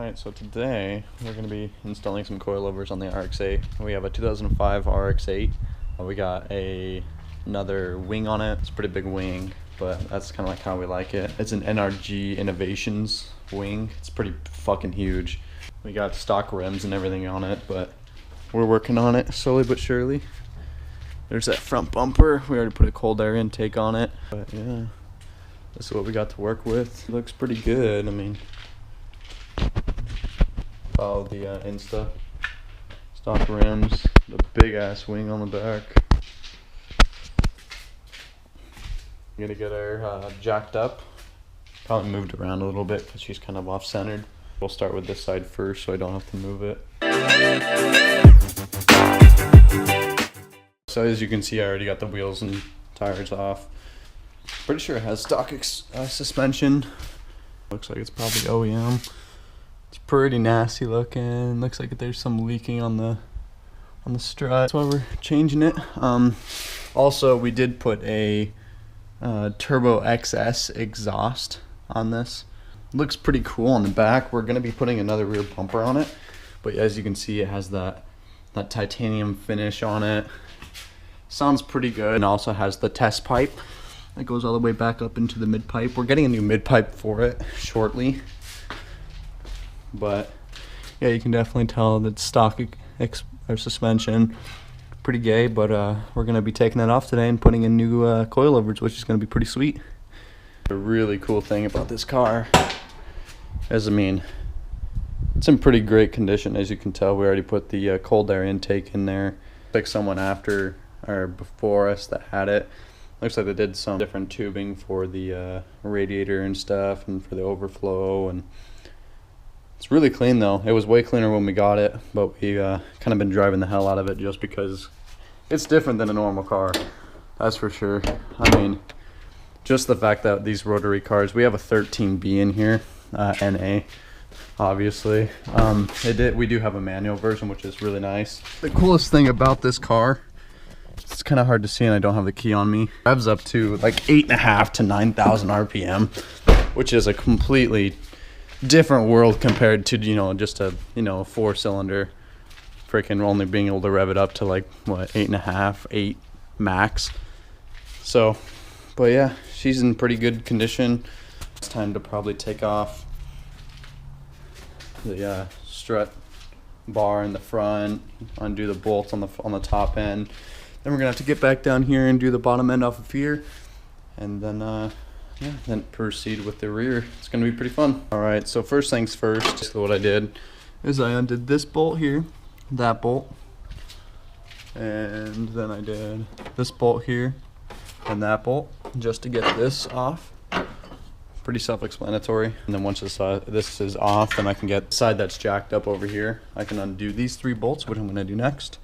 Alright, so today we're going to be installing some coilovers on the RX8. We have a 2005 RX8. We got another wing on it. It's a pretty big wing, but that's kind of like how we like it. It's an NRG Innovations wing. It's pretty fucking huge. We got stock rims and everything on it, but we're working on it slowly but surely. There's that front bumper. We already put a cold air intake on it, but yeah, this is what we got to work with. It looks pretty good. I mean, follow the Insta stock rims, the big ass wing on the back. I'm gonna get her jacked up, probably moved around a little bit because she's kind of off centered. We'll start with this side first so I don't have to move it. So as you can see, I already got the wheels and tires off. Pretty sure it has stock suspension. Looks like it's probably OEM. It's pretty nasty looking. Looks like there's some leaking on the strut. That's why we're changing it. Also, we did put a Turbo XS exhaust on this. Looks pretty cool on the back. We're gonna be putting another rear bumper on it, but as you can see, it has that titanium finish on it. Sounds pretty good. And also has the test pipe that goes all the way back up into the mid pipe. We're getting a new mid pipe for it shortly. But yeah, you can definitely tell that stock or suspension, pretty gay. But we're gonna be taking that off today and putting in new coilovers, which is gonna be pretty sweet. The really cool thing about this car is, I mean, it's in pretty great condition. As you can tell, we already put the cold air intake in there. Like someone after or before us that had it. Looks like they did some different tubing for the radiator and stuff, and for the overflow, and it's really clean though. It was way cleaner when we got it, but we kind of been driving the hell out of it just because it's different than a normal car. That's for sure. I mean, just the fact that these rotary cars, we have a 13B in here, NA, obviously. We do have a manual version, which is really nice. The coolest thing about this car, it's kind of hard to see and I don't have the key on me, revs up to like 8.5 to 9,000 RPM, which is a completely different world compared to, you know, just a, you know, 4-cylinder freaking only being able to rev it up to like what, 8.5, 8 max. So, but yeah, she's in pretty good condition. It's time to probably take off the strut bar in the front, undo the bolts on the top end. Then we're gonna have to get back down here and do the bottom end off of here, and then yeah, then proceed with the rear. It's gonna be pretty fun. All right, so first things first, so what I did is I undid this bolt here, that bolt, and then I did this bolt here and that bolt just to get this off. Pretty self-explanatory. And then once this is off, then I can get the side that's jacked up over here. I can undo these 3 bolts, which I'm gonna do next.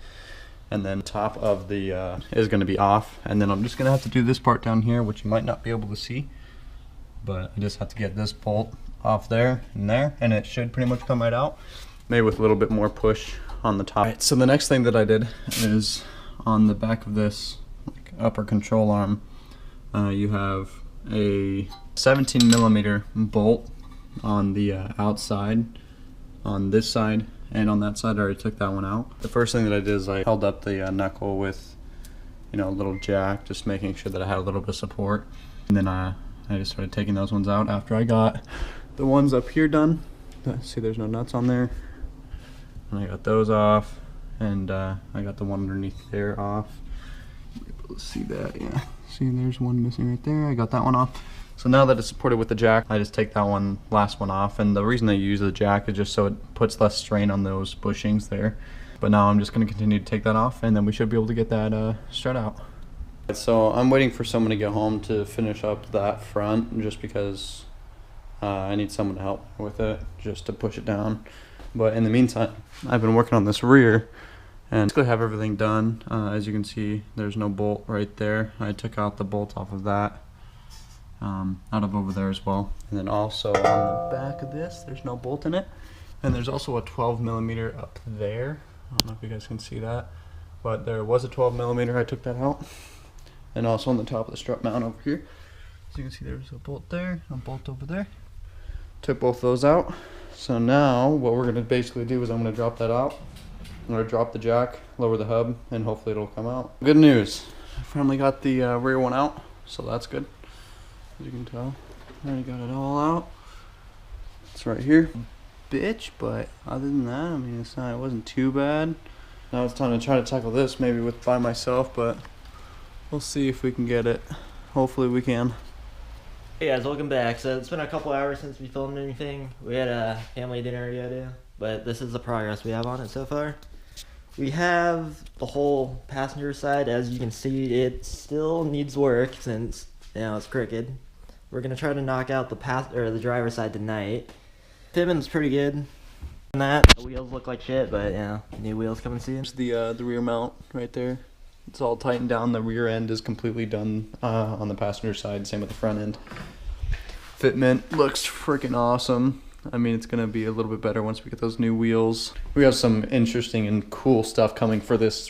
And then top of the is gonna be off. And then I'm just gonna have to do this part down here, which you might not be able to see. But I just have to get this bolt off there, and it should pretty much come right out. Maybe with a little bit more push on the top. All right, so the next thing that I did is on the back of this upper control arm, you have a 17mm bolt on the outside, on this side, and on that side I already took that one out. The first thing that I did is I held up the knuckle with, you know, a little jack, just making sure that I had a little bit of support. And then I just started taking those ones out after I got the ones up here done. See, there's no nuts on there. And I got those off, and I got the one underneath there off. Let's see that, yeah. See, there's one missing right there. I got that one off. So now that it's supported with the jack, I just take that last one off. And the reason I use the jack is just so it puts less strain on those bushings there. But now I'm just gonna continue to take that off, and then we should be able to get that strut out. So I'm waiting for someone to get home to finish up that front, just because I need someone to help with it, just to push it down. But in the meantime, I've been working on this rear, and basically have everything done. As you can see, there's no bolt right there. I took out the bolt off of that, out of over there as well. And then also on the back of this, there's no bolt in it. And there's also a 12mm up there. I don't know if you guys can see that, but there was a 12mm. I took that out. And also on the top of the strut mount over here. As you can see, there's a bolt there, a bolt over there. Took both those out. So now what we're gonna basically do is I'm gonna drop that out. I'm gonna drop the jack, lower the hub, and hopefully it'll come out. Good news, I finally got the rear one out, so that's good. As you can tell, I already got it all out. It's right here, bitch. But other than that, I mean, it wasn't too bad. Now it's time to try to tackle this, maybe by myself, but we'll see if we can get it. Hopefully we can. Hey guys, welcome back. So it's been a couple hours since we filmed anything. We had a family dinner we had to do, but this is the progress we have on it so far. We have the whole passenger side. As you can see, it still needs work since it's crooked. We're gonna try to knock out the driver's side tonight. Fitment's pretty good. And that the wheels look like shit, but new wheels coming soon. There's the rear mount right there. It's all tightened down. The rear end is completely done on the passenger side. Same with the front end. Fitment looks freaking awesome. I mean, it's gonna be a little bit better once we get those new wheels. We have some interesting and cool stuff coming for this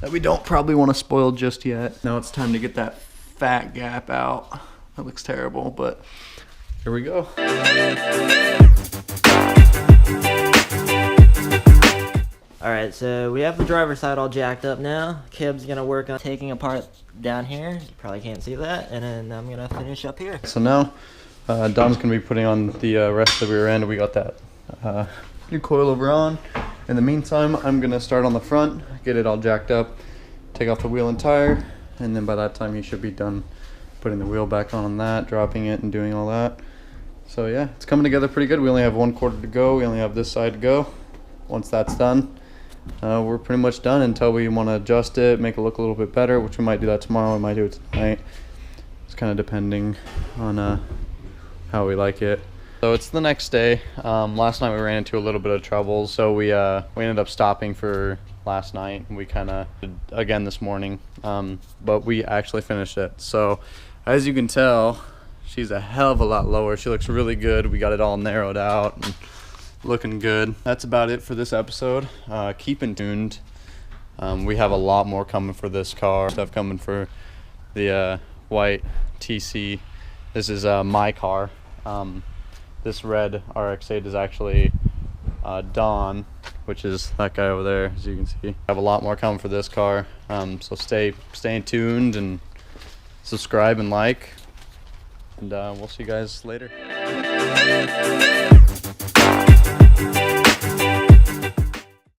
that we don't probably want to spoil just yet. Now it's time to get that fat gap out. That looks terrible, but here we go. Alright, so we have the driver's side all jacked up now. Kib's gonna work on taking apart down here. You probably can't see that. And then I'm gonna finish up here. So now Dom's gonna be putting on the rest of the rear end. We got that new coilover on. In the meantime, I'm gonna start on the front, get it all jacked up, take off the wheel and tire, and then by that time he should be done putting the wheel back on that, dropping it, and doing all that. So yeah, it's coming together pretty good. We only have 1/4 to go. We only have this side to go. Once that's done, we're pretty much done until we want to adjust it, make it look a little bit better, which we might do that tomorrow. We might do it tonight. It's kind of depending on how we like it. So it's the next day. Last night we ran into a little bit of trouble, so we ended up stopping for last night. We kind of did again this morning, but we actually finished it. So as you can tell, she's a hell of a lot lower. She looks really good. We got it all narrowed out and looking good. That's about it for this episode. Keeping tuned. We have a lot more coming for this car. Stuff coming for the white TC. This is my car. This red RX8 is actually Don, which is that guy over there, as you can see. I have a lot more coming for this car. So stay tuned and subscribe and like. And we'll see you guys later.